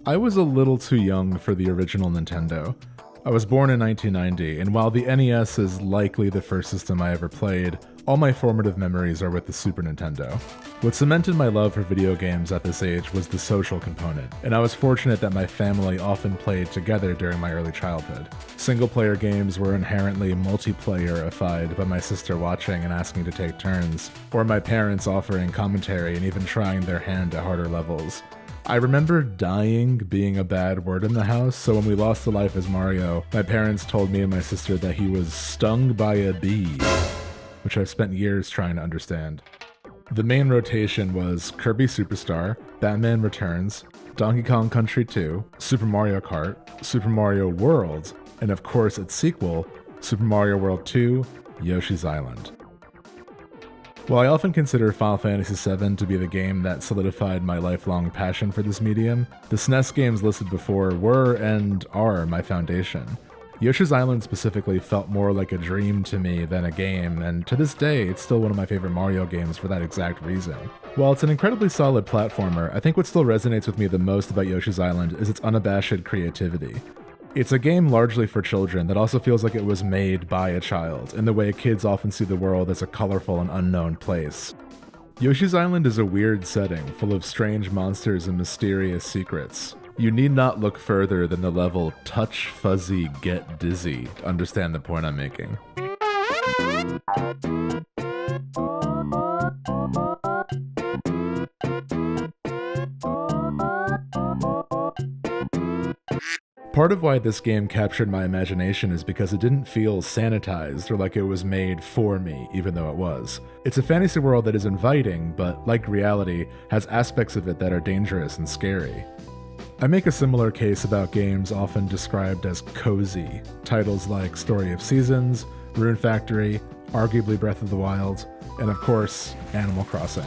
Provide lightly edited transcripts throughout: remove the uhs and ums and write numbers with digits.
I was a little too young for the original Nintendo. I was born in 1990, and while the NES is likely the first system I ever played, all my formative memories are with the Super Nintendo. What cemented my love for video games at this age was the social component, and I was fortunate that my family often played together during my early childhood. Single-player games were inherently multiplayer-ified by my sister watching and asking to take turns, or my parents offering commentary and even trying their hand at harder levels. I remember dying being a bad word in the house, so when we lost to life as Mario, my parents told me and my sister that he was stung by a bee, which I've spent years trying to understand. The main rotation was Kirby Superstar, Batman Returns, Donkey Kong Country 2, Super Mario Kart, Super Mario World, and of course its sequel, Super Mario World 2, Yoshi's Island. While I often consider Final Fantasy VII to be the game that solidified my lifelong passion for this medium, the SNES games listed before were and are my foundation. Yoshi's Island specifically felt more like a dream to me than a game, and to this day, it's still one of my favorite Mario games for that exact reason. While it's an incredibly solid platformer, I think what still resonates with me the most about Yoshi's Island is its unabashed creativity. It's a game largely for children that also feels like it was made by a child, in the way kids often see the world as a colorful and unknown place. Yoshi's Island is a weird setting, full of strange monsters and mysterious secrets. You need not look further than the level Touch Fuzzy Get Dizzy to understand the point I'm making. Part of why this game captured my imagination is because it didn't feel sanitized or like it was made for me, even though it was. It's a fantasy world that is inviting, but like reality, has aspects of it that are dangerous and scary. I make a similar case about games often described as cozy, titles like Story of Seasons, Rune Factory, arguably Breath of the Wild, and of course, Animal Crossing.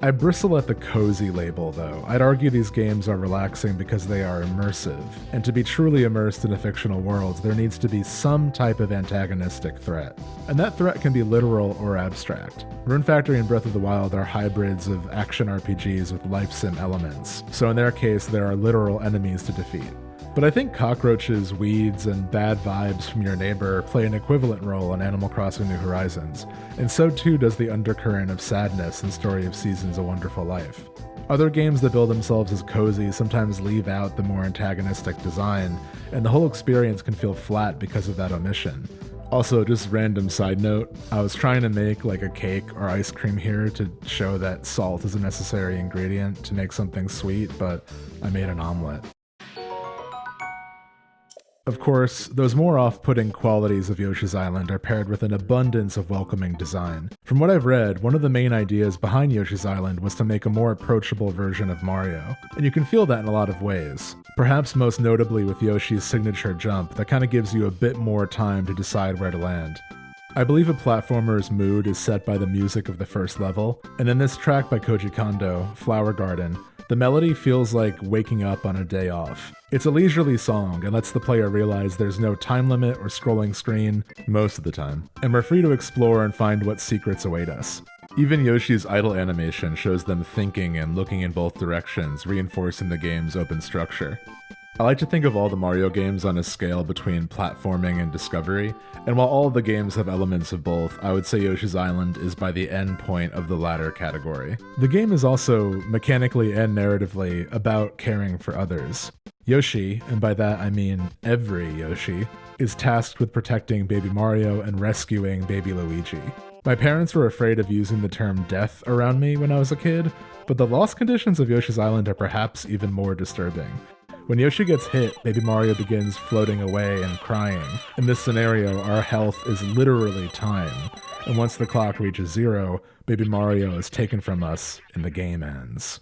I bristle at the cozy label, though. I'd argue these games are relaxing because they are immersive, and to be truly immersed in a fictional world, there needs to be some type of antagonistic threat. And that threat can be literal or abstract. Rune Factory and Breath of the Wild are hybrids of action RPGs with life sim elements, so in their case, there are literal enemies to defeat. But I think cockroaches, weeds, and bad vibes from your neighbor play an equivalent role in Animal Crossing New Horizons, and so too does the undercurrent of sadness in Story of Seasons: A Wonderful Life. Other games that build themselves as cozy sometimes leave out the more antagonistic design, and the whole experience can feel flat because of that omission. Also, just random side note, I was trying to make like a cake or ice cream here to show that salt is a necessary ingredient to make something sweet, but I made an omelet. Of course, those more off-putting qualities of Yoshi's Island are paired with an abundance of welcoming design. From what I've read, one of the main ideas behind Yoshi's Island was to make a more approachable version of Mario, and you can feel that in a lot of ways. Perhaps most notably with Yoshi's signature jump that kind of gives you a bit more time to decide where to land. I believe a platformer's mood is set by the music of the first level, and in this track by Koji Kondo, Flower Garden, the melody feels like waking up on a day off. It's a leisurely song and lets the player realize there's no time limit or scrolling screen, most of the time, and we're free to explore and find what secrets await us. Even Yoshi's idle animation shows them thinking and looking in both directions, reinforcing the game's open structure. I like to think of all the Mario games on a scale between platforming and discovery, and while all of the games have elements of both, I would say Yoshi's Island is by the end point of the latter category. The game is also, mechanically and narratively, about caring for others. Yoshi, and by that I mean every Yoshi, is tasked with protecting baby Mario and rescuing baby Luigi. My parents were afraid of using the term death around me when I was a kid, but the loss conditions of Yoshi's Island are perhaps even more disturbing. When Yoshi gets hit, baby Mario begins floating away and crying. In this scenario, our health is literally time, and once the clock reaches 0, baby Mario is taken from us and the game ends.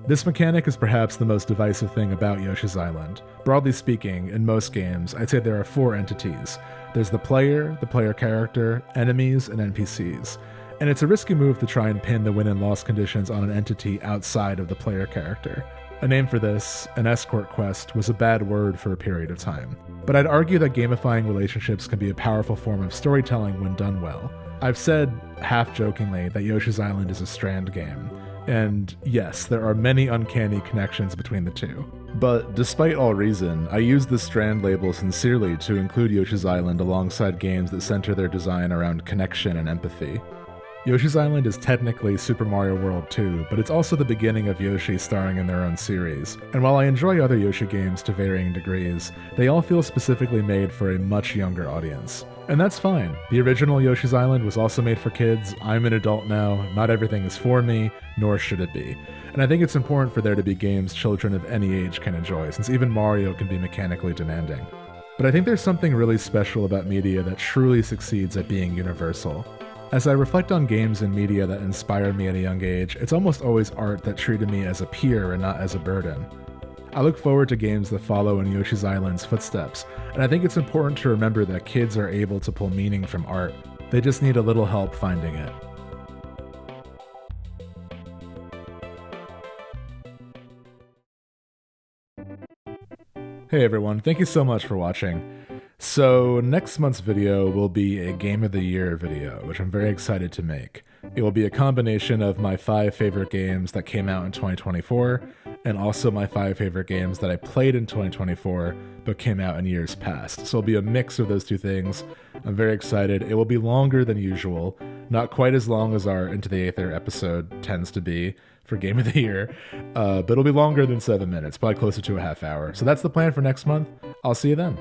This mechanic is perhaps the most divisive thing about Yoshi's Island. Broadly speaking, in most games, I'd say there are 4 entities. There's the player character, enemies, and NPCs. And it's a risky move to try and pin the win and loss conditions on an entity outside of the player character. A name for this, an escort quest, was a bad word for a period of time. But I'd argue that gamifying relationships can be a powerful form of storytelling when done well. I've said, half-jokingly, that Yoshi's Island is a Strand game. And yes, there are many uncanny connections between the two. But despite all reason, I use the Strand label sincerely to include Yoshi's Island alongside games that center their design around connection and empathy. Yoshi's Island is technically Super Mario World 2, but it's also the beginning of Yoshi starring in their own series. And while I enjoy other Yoshi games to varying degrees, they all feel specifically made for a much younger audience. And that's fine. The original Yoshi's Island was also made for kids. I'm an adult now, not everything is for me, nor should it be. And I think it's important for there to be games children of any age can enjoy, since even Mario can be mechanically demanding. But I think there's something really special about media that truly succeeds at being universal. As I reflect on games and media that inspired me at a young age, it's almost always art that treated me as a peer and not as a burden. I look forward to games that follow in Yoshi's Island's footsteps, and I think it's important to remember that kids are able to pull meaning from art. They just need a little help finding it. Hey everyone, thank you so much for watching. So next month's video will be a Game of the Year video, which I'm very excited to make. It will be a combination of my 5 favorite games that came out in 2024, and also my 5 favorite games that I played in 2024, but came out in years past. So it'll be a mix of those two things. I'm very excited. It will be longer than usual, not quite as long as our Into the Aether episode tends to be for Game of the Year, but it'll be longer than 7 minutes, probably closer to a half hour. So that's the plan for next month. I'll see you then.